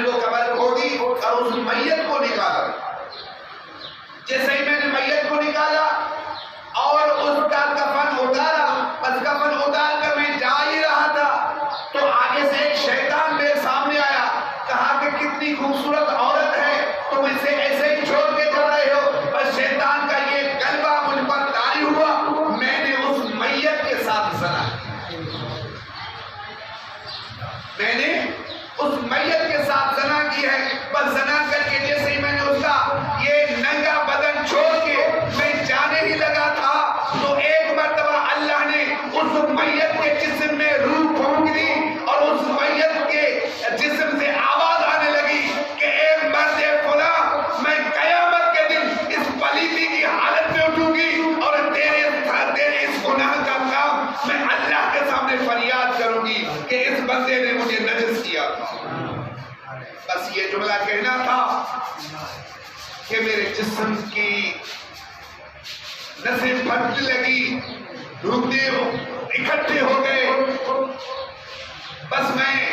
وہ قبر کھودی اور اس میت کو نکالا. جیسے ہی میں نے میت کو نکالا اور اس کا کفن اتارا، بس کفن اتار کر میں جا ہی رہا تھا تو آگے سے ایک شیطان میرے سامنے آیا. کہا کہ کتنی خوبصورت عورت ہے، تم اسے ایسے ہی چھوڑ کے چل رہے ہو. بس شیطان کا یہ غلبہ مجھ پر طاری ہوا، میں نے اس میت کے ساتھ زنا میں نے اس میت کے ساتھ زنا کی ہے. بس زنا کر کے جیسے ہی میں نے اس کا یہ ننگا بدن چھوڑ کے میں جانے ہی لگا تھا تو ایک مرتبہ اللہ نے اس میت کے جسم میں روح پھونک دی اور اس میت کے جسم سے آواز آنے لگی کہ اے مرد فلاں، میں قیامت کے دن اس پلیتی کی حالت میں اٹھوں گی اور تیرے اس گناہ کا کام میں اللہ کے سامنے فریاد کروں گی کہ اس بندے نے مجھے نجس کیا تھا. بس یہ جملہ کہنا تھا کہ میرے جسم کی نسیں پھٹنے لگی، روتے اکٹھے ہو گئے. بس میں